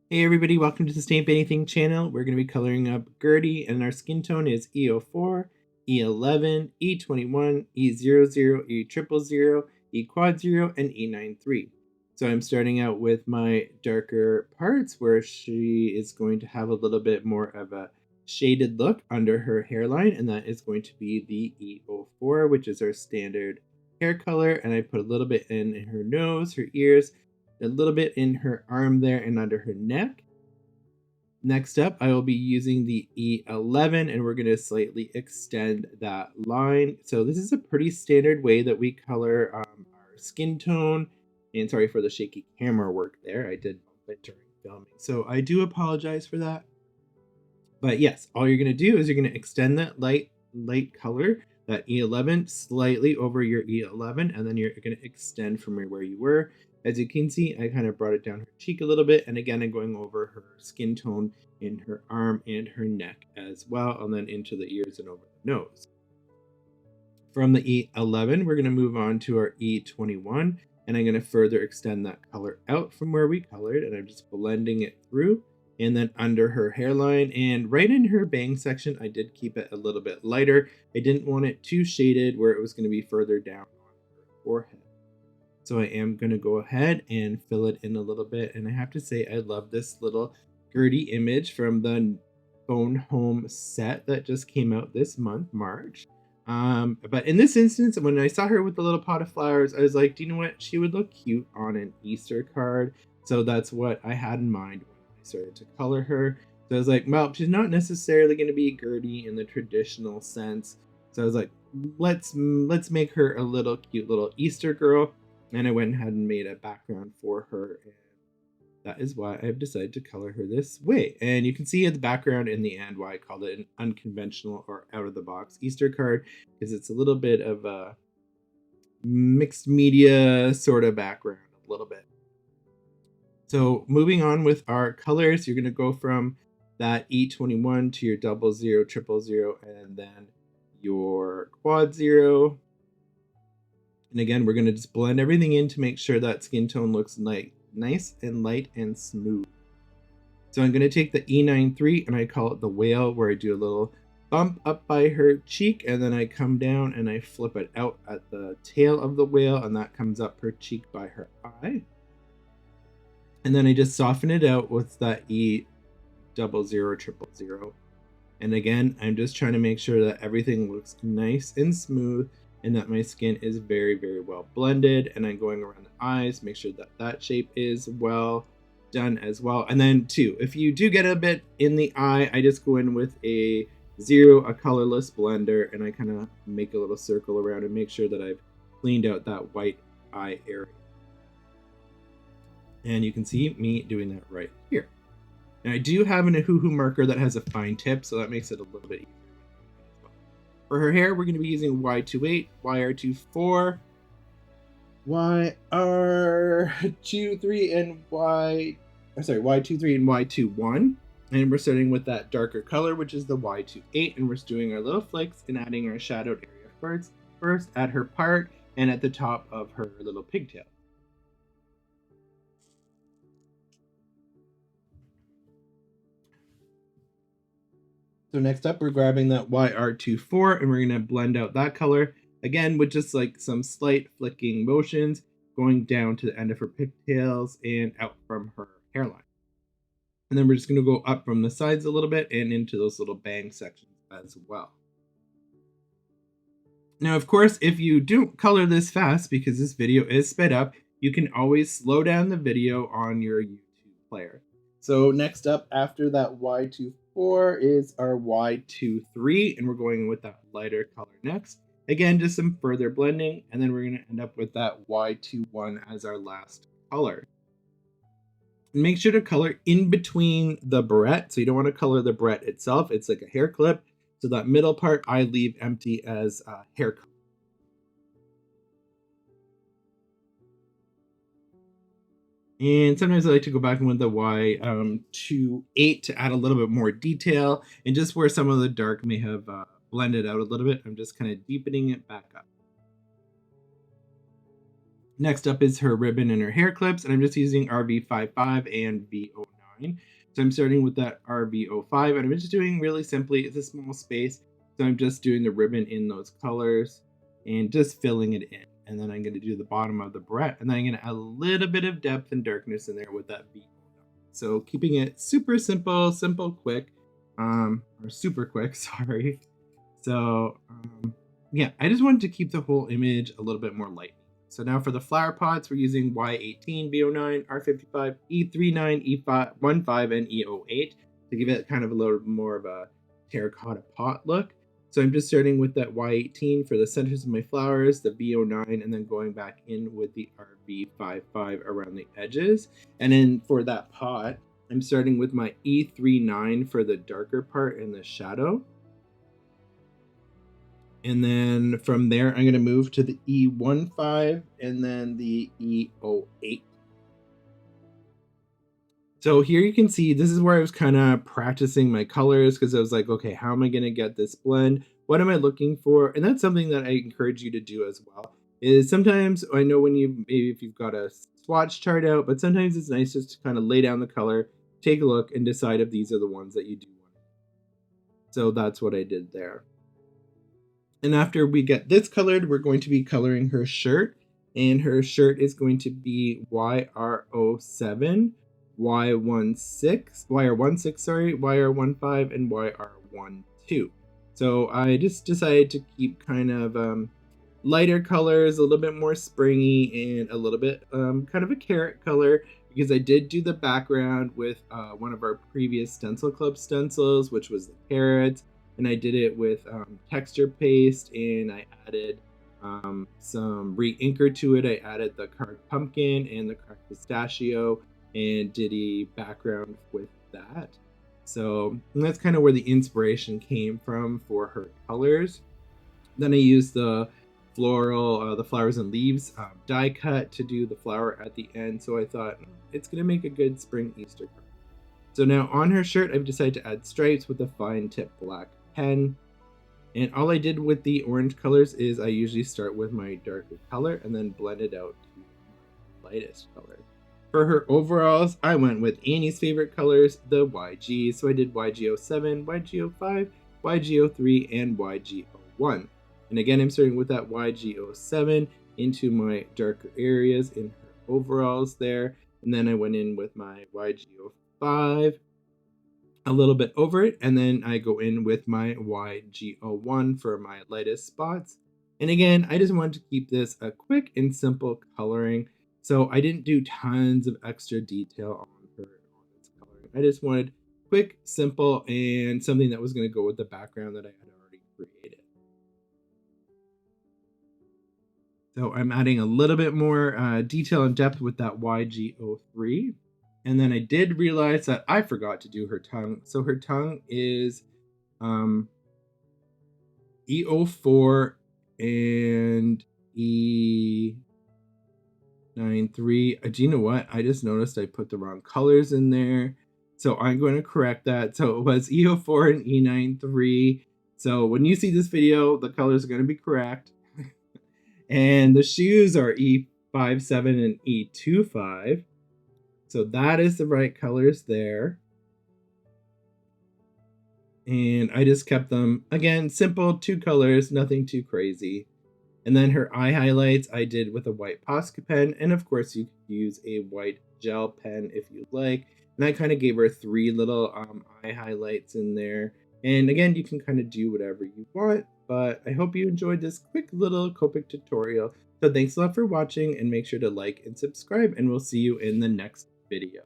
Hey everybody, welcome to the Stamp Anything channel. We're going to be coloring up Gertie, and our skin tone is E04, E11, E21, E00, E000, E quad 0, and E93. So I'm starting out with my darker parts where she is going to have a little bit more of a shaded look under her hairline, and that is going to be the E04, which is our standard hair color. And I put a little bit in her nose, her ears, a little bit in her arm there and under her neck. Next up, I will be using the E11, and we're going to slightly extend that line. So this is a pretty standard way that we color our skin tone. And sorry for the shaky camera work there. I did bump it during filming. So I do apologize for that. But yes, all you're going to do is you're going to extend that light color, that E11, slightly over your E11, and then you're going to extend from where you were. As you can see, I kind of brought it down her cheek a little bit, and again, I'm going over her skin tone in her arm and her neck as well, and then into the ears and over the nose. From the E11, we're going to move on to our E21, and I'm going to further extend that color out from where we colored, and I'm just blending it through. And then under her hairline and right in her bang section, I did keep it a little bit lighter. I didn't want it too shaded where it was going to be further down on her forehead. So I am going to go ahead and fill it in a little bit. And I have to say, I love this little Gertie image from the Phone Home set that just came out this month, March. But in this instance, when I saw her with the little pot of flowers, I was like, do you know what? She would look cute on an Easter card. So that's what I had in mind when I started to color her. So I was like, well, she's not necessarily going to be Gertie in the traditional sense. So I was like, let's make her a little cute little Easter girl. And I went ahead and made a background for her, and that is why I've decided to color her this way. And you can see in the background in the end why I called it an unconventional or out of the box Easter card, because it's a little bit of a mixed media sort of background, a little bit. So moving on with our colors, you're going to go from that E21 to your 00, 000, and then your quad 0. And again, we're going to just blend everything in to make sure that skin tone looks nice and light and smooth. So I'm going to take the E93 and I call it the whale, where I do a little bump up by her cheek, and then I come down and I flip it out at the tail of the whale, and that comes up her cheek by her eye. And then I just soften it out with that E00, 000. And again, I'm just trying to make sure that everything looks nice and smooth, and that my skin is very, very well blended. And I'm going around the eyes, make sure that that shape is well done as well. And then too, if you do get a bit in the eye, I just go in with a colorless blender, and I kind of make a little circle around and make sure that I've cleaned out that white eye area. And you can see me doing that right here. Now I do have an Ahuhu marker that has a fine tip, so that makes it a little bit easier. For her hair, we're going to be using Y28, YR24, YR23, and Y23 and Y21. And we're starting with that darker color, which is the Y28, and we're doing our little flicks and adding our shadowed area first at her part and at the top of her little pigtail. So next up, we're grabbing that YR24, and we're going to blend out that color, again, with just like some slight flicking motions, going down to the end of her pigtails and out from her hairline. And then we're just going to go up from the sides a little bit and into those little bang sections as well. Now, of course, if you don't color this fast, because this video is sped up, you can always slow down the video on your YouTube player. So next up after that Y24 is our Y23, and we're going with that lighter color next. Again, just some further blending, and then we're going to end up with that Y21 as our last color. And make sure to color in between the barrette, so you don't want to color the barrette itself. It's like a hair clip, so that middle part I leave empty as hair color. And sometimes I like to go back in with the Y28 to add a little bit more detail, and just where some of the dark may have blended out a little bit, I'm just kind of deepening it back up. Next up is her ribbon and her hair clips, and I'm just using RV55 and V09 B09. So I'm starting with that RB05, and I'm just doing really simply, it's a small space, so I'm just doing the ribbon in those colors and just filling it in. And then I'm going to do the bottom of the barrette, and then I'm going to add a little bit of depth and darkness in there with that B09. So keeping it super simple, quick, or super quick, sorry. So yeah, I just wanted to keep the whole image a little bit more light. So now for the flower pots, we're using Y18, B09, R55, E39, E15, and E08 to give it kind of a little more of a terracotta pot look. So I'm just starting with that Y18 for the centers of my flowers, the B09, and then going back in with the RB55 around the edges. And then for that pot, I'm starting with my E39 for the darker part in the shadow. And then from there, I'm going to move to the E15 and then the E08. So here you can see, this is where I was kind of practicing my colors, because I was like, okay, how am I going to get this blend? What am I looking for? And that's something that I encourage you to do as well. Is sometimes, I know when maybe if you've got a swatch chart out, but sometimes it's nice just to kind of lay down the color, take a look, and decide if these are the ones that you do want. So that's what I did there. And after we get this colored, we're going to be coloring her shirt. And her shirt is going to be YR07, YR16, sorry, YR15, and YR12. So I just decided to keep kind of lighter colors, a little bit more springy, and a little bit kind of a carrot color, because I did do the background with one of our previous Stencil Club stencils, which was the carrots. And I did it with texture paste, and I added some re-inker to it. I added the carved pumpkin and the carved pistachio and did a background with that. So that's kind of where the inspiration came from for her colors. Then I used the Floral, the flowers and leaves die cut to do the flower at the end. So I thought it's going to make a good spring Easter card. So now on her shirt, I've decided to add stripes with a fine tip black pen. And all I did with the orange colors is I usually start with my darker color and then blend it out to my lightest color. For her overalls, I went with Annie's favorite colors, the YG. So I did YG07, YG05, YG03, and YG01. And again, I'm starting with that YG07 into my darker areas in her overalls there. And then I went in with my YG05 a little bit over it, and then I go in with my YG01 for my lightest spots. And again, I just wanted to keep this a quick and simple coloring, so I didn't do tons of extra detail on this coloring. I just wanted quick, simple, and something that was going to go with the background that I had already created. So I'm adding a little bit more detail and depth with that YG03. And then I did realize that I forgot to do her tongue. So her tongue is E04 and E93. Do you know what? I just noticed I put the wrong colors in there. So I'm going to correct that. So it was E04 and E93. So when you see this video, the colors are going to be correct. And the shoes are E57 and E25. So that is the right colors there. And I just kept them, again, simple, 2 colors, nothing too crazy. And then her eye highlights I did with a white Posca pen. And of course you could use a white gel pen if you like. And I kind of gave her 3 little eye highlights in there. And again, you can kind of do whatever you want. But I hope you enjoyed this quick little Copic tutorial. So thanks a lot for watching, and make sure to like and subscribe, and we'll see you in the next video.